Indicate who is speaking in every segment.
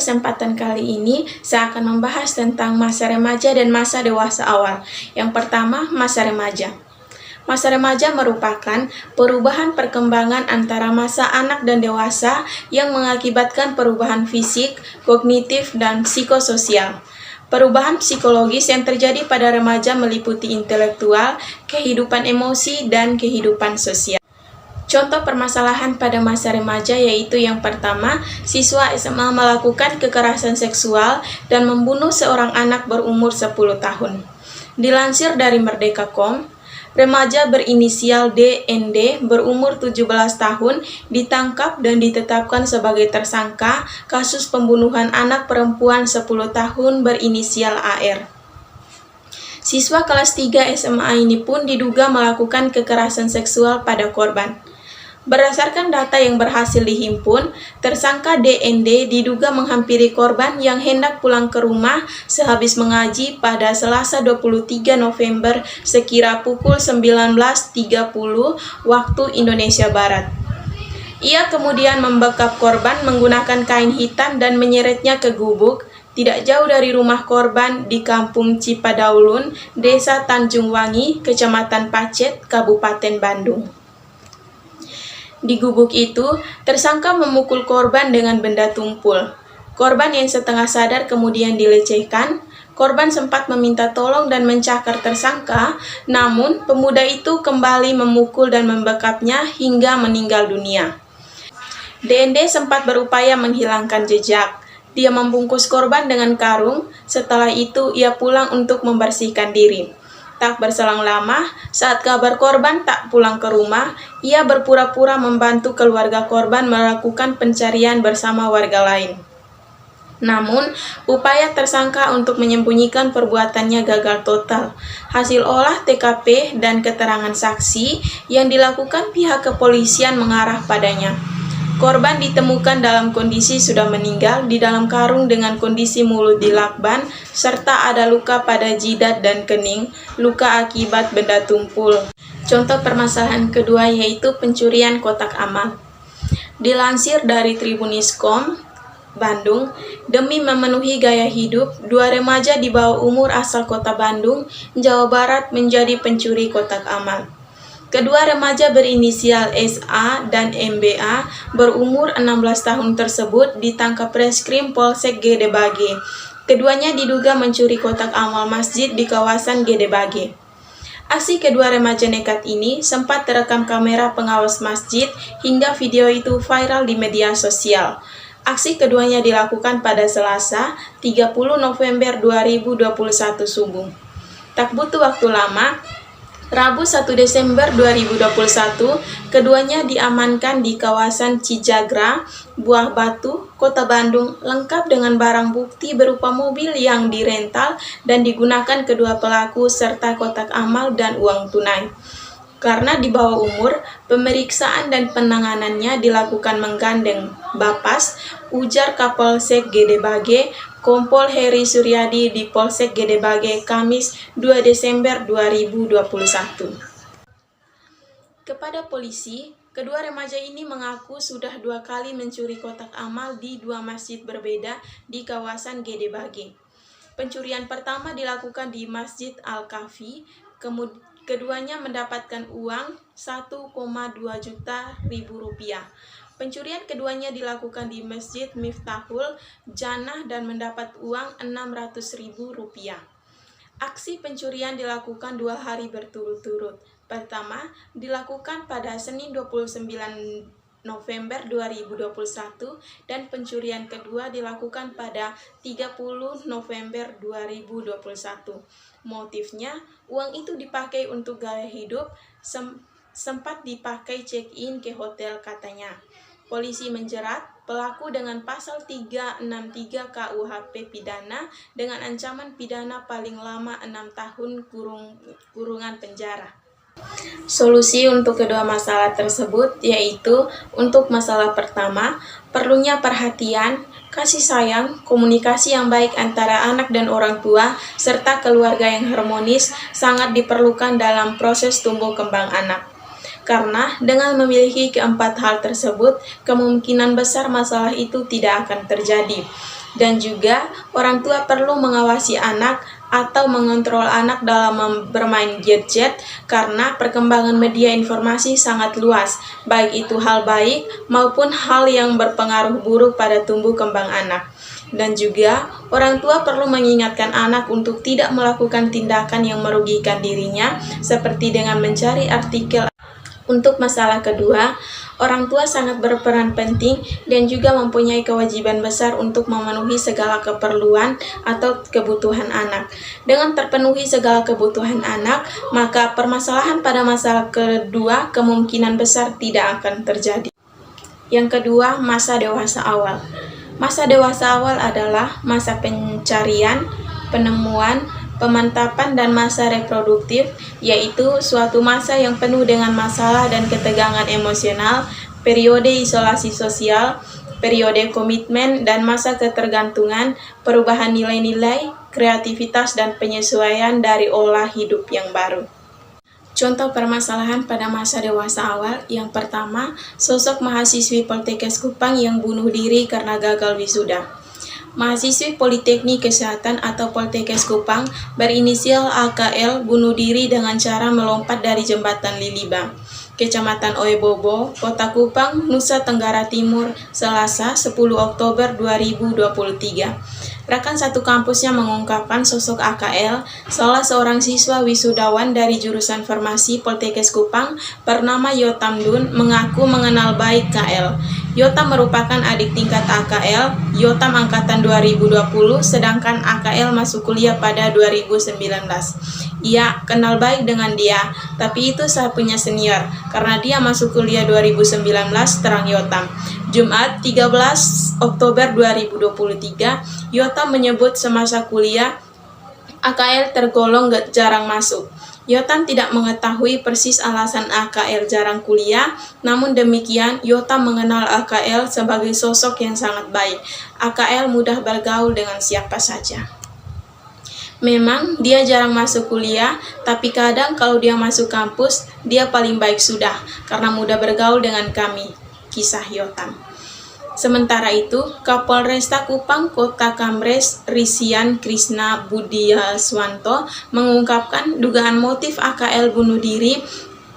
Speaker 1: kesempatan kali ini, saya akan membahas tentang masa remaja dan masa dewasa awal. Yang pertama, masa remaja. Masa remaja merupakan perubahan perkembangan antara masa anak dan dewasa yang mengakibatkan perubahan fisik, kognitif, dan psikososial. Perubahan psikologis yang terjadi pada remaja meliputi intelektual, kehidupan emosi, dan kehidupan sosial. Contoh permasalahan pada masa remaja yaitu yang pertama, siswa SMA melakukan kekerasan seksual dan membunuh seorang anak berumur 10 tahun. Dilansir dari Merdeka.com, remaja berinisial DND berumur 17 tahun ditangkap dan ditetapkan sebagai tersangka kasus pembunuhan anak perempuan 10 tahun berinisial AR. Siswa kelas 3 SMA ini pun diduga melakukan kekerasan seksual pada korban. Berdasarkan data yang berhasil dihimpun, tersangka DND diduga menghampiri korban yang hendak pulang ke rumah sehabis mengaji pada Selasa 23 November sekira pukul 19.30 waktu Indonesia Barat. Ia kemudian membekap korban menggunakan kain hitam dan menyeretnya ke gubuk tidak jauh dari rumah korban di Kampung Cipadaulun, Desa Tanjung Wangi, Kecamatan Pacet, Kabupaten Bandung. Di gubuk itu, tersangka memukul korban dengan benda tumpul. Korban yang setengah sadar kemudian dilecehkan. Korban sempat meminta tolong dan mencakar tersangka, namun pemuda itu kembali memukul dan membekapnya hingga meninggal dunia. DND sempat berupaya menghilangkan jejak. Dia membungkus korban dengan karung, setelah itu ia pulang untuk membersihkan diri. Tak berselang lama, saat kabar korban tak pulang ke rumah, ia berpura-pura membantu keluarga korban melakukan pencarian bersama warga lain. Namun, upaya tersangka untuk menyembunyikan perbuatannya gagal total. Hasil olah TKP dan keterangan saksi yang dilakukan pihak kepolisian mengarah padanya. Korban ditemukan dalam kondisi sudah meninggal di dalam karung dengan kondisi mulut dilakban, serta ada luka pada jidat dan kening, luka akibat benda tumpul. Contoh permasalahan kedua yaitu pencurian kotak amal. Dilansir dari Tribunis.com, Bandung, demi memenuhi gaya hidup, 2 remaja di bawah umur asal kota Bandung, Jawa Barat menjadi pencuri kotak amal. Kedua remaja berinisial SA dan MBA berumur 16 tahun tersebut ditangkap Reskrim Polsek Gedebage. Keduanya diduga mencuri kotak amal masjid di kawasan Gedebage. Aksi kedua remaja nekat ini sempat terekam kamera pengawas masjid hingga video itu viral di media sosial. Aksi keduanya dilakukan pada Selasa, 30 November 2021 subuh. Tak butuh waktu lama, Rabu 1 Desember 2021, keduanya diamankan di kawasan Cijagra, Buah Batu, Kota Bandung, lengkap dengan barang bukti berupa mobil yang dirental dan digunakan kedua pelaku serta kotak amal dan uang tunai. Karena di bawah umur, pemeriksaan dan penanganannya dilakukan menggandeng Bapas, ujar Kapolsek Gedebage, Kompol Heri Suryadi di Polsek Gedebage, Kamis 2 Desember 2021. Kepada polisi, kedua remaja ini mengaku sudah 2 kali mencuri kotak amal di 2 masjid berbeda di kawasan Gedebage. Pencurian pertama dilakukan di Masjid Al-Kafi, keduanya mendapatkan uang 1,2 juta rupiah. Pencurian keduanya dilakukan di Masjid Miftahul Jannah dan mendapat uang 600.000 rupiah. Aksi pencurian dilakukan 2 hari berturut-turut. Pertama, dilakukan pada Senin 29 November 2021 dan pencurian kedua dilakukan pada 30 November 2021. Motifnya, uang itu dipakai untuk gaya hidup, sempat dipakai check-in ke hotel katanya. Polisi menjerat pelaku dengan pasal 363 KUHP pidana dengan ancaman pidana paling lama 6 tahun kurungan penjara. Solusi untuk kedua masalah tersebut yaitu untuk masalah pertama, perlunya perhatian, kasih sayang, komunikasi yang baik antara anak dan orang tua, serta keluarga yang harmonis sangat diperlukan dalam proses tumbuh kembang anak. Karena dengan memiliki keempat hal tersebut, kemungkinan besar masalah itu tidak akan terjadi. Dan juga orang tua perlu mengawasi anak atau mengontrol anak dalam bermain gadget karena perkembangan media informasi sangat luas, baik itu hal baik maupun hal yang berpengaruh buruk pada tumbuh kembang anak. Dan juga orang tua perlu mengingatkan anak untuk tidak melakukan tindakan yang merugikan dirinya seperti dengan mencari artikel. Untuk masalah kedua, orang tua sangat berperan penting dan juga mempunyai kewajiban besar untuk memenuhi segala keperluan atau kebutuhan anak. Dengan terpenuhi segala kebutuhan anak, maka permasalahan pada masalah kedua kemungkinan besar tidak akan terjadi. Yang kedua, masa dewasa awal. Masa dewasa awal adalah masa pencarian, penemuan, pemantapan, dan masa reproduktif, yaitu suatu masa yang penuh dengan masalah dan ketegangan emosional, periode isolasi sosial, periode komitmen, dan masa ketergantungan, perubahan nilai-nilai, kreativitas, dan penyesuaian dari olah hidup yang baru. Contoh permasalahan pada masa dewasa awal, yang pertama, sosok mahasiswi Poltekkes Kupang yang bunuh diri karena gagal wisuda. Mahasiswi Politeknik Kesehatan atau Poltekkes Kupang berinisial AKL bunuh diri dengan cara melompat dari jembatan Liliba, Kecamatan Oebobo, Kota Kupang, Nusa Tenggara Timur, Selasa 10 Oktober 2023. Rekan satu kampusnya mengungkapkan sosok AKL, salah seorang siswa wisudawan dari jurusan farmasi Poltekkes Kupang bernama Yotam Dun, mengaku mengenal baik KL. Yotam merupakan adik tingkat AKL, Yotam angkatan 2020, sedangkan AKL masuk kuliah pada 2019. Ia kenal baik dengan dia, tapi itu saya punya senior, karena dia masuk kuliah 2019, terang Yotam. Jumat 13 Oktober 2023, Yotam menyebut semasa kuliah, AKL tergolong jarang masuk. Yotam tidak mengetahui persis alasan AKL jarang kuliah, namun demikian Yotam mengenal AKL sebagai sosok yang sangat baik. AKL mudah bergaul dengan siapa saja. Memang dia jarang masuk kuliah, tapi kadang kalau dia masuk kampus, dia paling baik sudah, karena mudah bergaul dengan kami. Kisah Yotam. Sementara itu, Kapolresta Kupang Kota Kamres Risian Krishna Budiaswanto mengungkapkan dugaan motif AKL bunuh diri.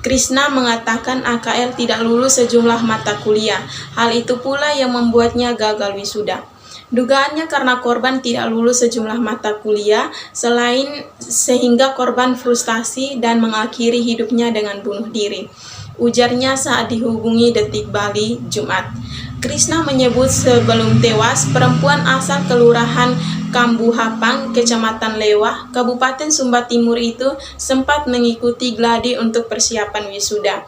Speaker 1: Krishna mengatakan AKL tidak lulus sejumlah mata kuliah. Hal itu pula yang membuatnya gagal wisuda. Dugaannya karena korban tidak lulus sejumlah mata kuliah, sehingga korban frustasi dan mengakhiri hidupnya dengan bunuh diri. Ujarnya saat dihubungi Detik Bali, Jumat. Krishna menyebut sebelum tewas, perempuan asal Kelurahan Kambuhapang, Kecamatan Lewah, Kabupaten Sumba Timur itu sempat mengikuti gladi untuk persiapan wisuda.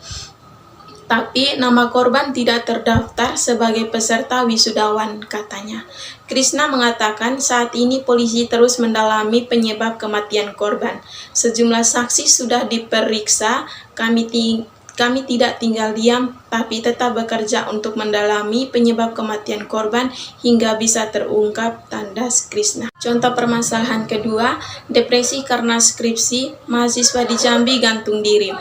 Speaker 1: Tapi nama korban tidak terdaftar sebagai peserta wisudawan, katanya. Krishna mengatakan saat ini polisi terus mendalami penyebab kematian korban. Sejumlah saksi sudah diperiksa, kami tidak tinggal diam, tapi tetap bekerja untuk mendalami penyebab kematian korban hingga bisa terungkap, tandas Krishna. Contoh permasalahan kedua, depresi karena skripsi, mahasiswa di Jambi gantung diri.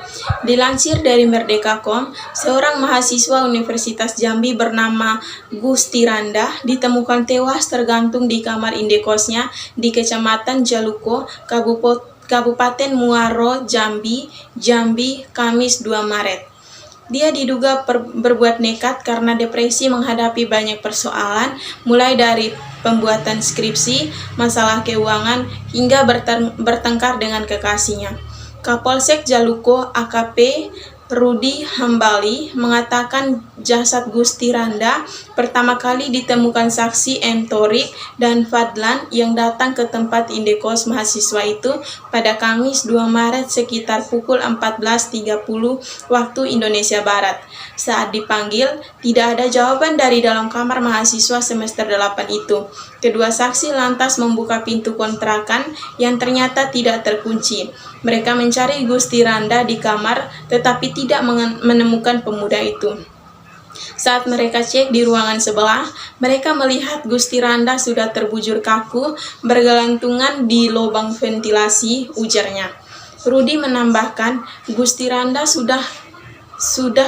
Speaker 1: Dilansir dari Merdeka.com, seorang mahasiswa Universitas Jambi bernama Gusti Randa ditemukan tewas tergantung di kamar indekosnya di Kecamatan Jaluko, Kabupaten Muaro, Jambi, Kamis 2 Maret. Dia diduga berbuat nekat karena depresi menghadapi banyak persoalan, mulai dari pembuatan skripsi, masalah keuangan, hingga bertengkar dengan kekasihnya. Kapolsek Jaluko AKP Rudi Hambali mengatakan jasad Gusti Randa pertama kali ditemukan saksi M. Torik dan Fadlan yang datang ke tempat indekos mahasiswa itu pada Kamis 2 Maret sekitar pukul 14.30 waktu Indonesia Barat. Saat dipanggil, tidak ada jawaban dari dalam kamar mahasiswa semester 8 itu. Kedua saksi lantas membuka pintu kontrakan yang ternyata tidak terkunci. Mereka mencari Gusti Randa di kamar, tetapi tidak menemukan pemuda itu. Saat mereka cek di ruangan sebelah, mereka melihat Gusti Randa sudah terbujur kaku, bergelantungan di lubang ventilasi, ujarnya. Rudi menambahkan, Gusti Randa sudah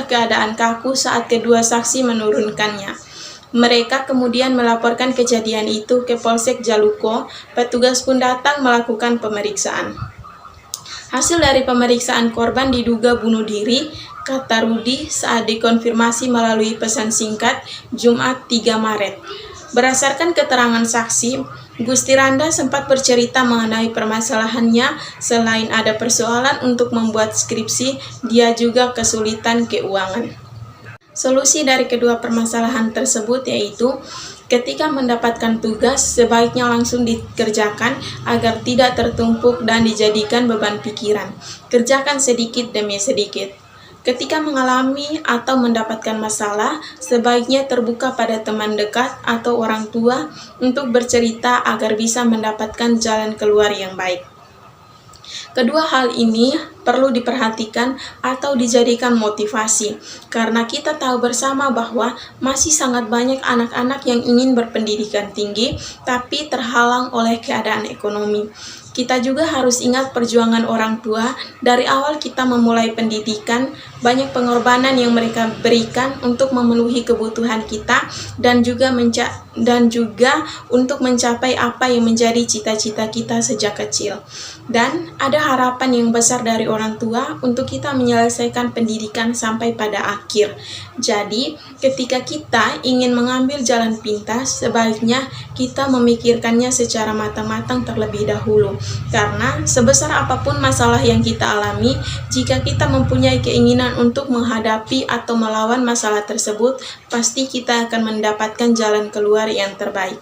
Speaker 1: keadaan kaku saat kedua saksi menurunkannya. Mereka kemudian melaporkan kejadian itu ke Polsek Jaluko. Petugas pun datang melakukan pemeriksaan. Hasil dari pemeriksaan korban diduga bunuh diri, kata Rudi saat dikonfirmasi melalui pesan singkat Jumat 3 Maret. Berdasarkan keterangan saksi, Gusti Randa sempat bercerita mengenai permasalahannya. Selain ada persoalan untuk membuat skripsi, dia juga kesulitan keuangan. Solusi dari kedua permasalahan tersebut yaitu ketika mendapatkan tugas, sebaiknya langsung dikerjakan agar tidak tertumpuk dan dijadikan beban pikiran. Kerjakan sedikit demi sedikit. Ketika mengalami atau mendapatkan masalah, sebaiknya terbuka pada teman dekat atau orang tua untuk bercerita agar bisa mendapatkan jalan keluar yang baik. Kedua hal ini perlu diperhatikan atau dijadikan motivasi, karena kita tahu bersama bahwa masih sangat banyak anak-anak yang ingin berpendidikan tinggi, tapi terhalang oleh keadaan ekonomi. Kita juga harus ingat perjuangan orang tua. Dari awal kita memulai pendidikan, banyak pengorbanan yang mereka berikan untuk memenuhi kebutuhan kita dan juga untuk mencapai apa yang menjadi cita-cita kita sejak kecil. Dan ada harapan yang besar dari orang tua untuk kita menyelesaikan pendidikan sampai pada akhir. Jadi, ketika kita ingin mengambil jalan pintas, sebaiknya kita memikirkannya secara matang-matang terlebih dahulu. Karena sebesar apapun masalah yang kita alami, jika kita mempunyai keinginan untuk menghadapi atau melawan masalah tersebut, pasti kita akan mendapatkan jalan keluar yang terbaik.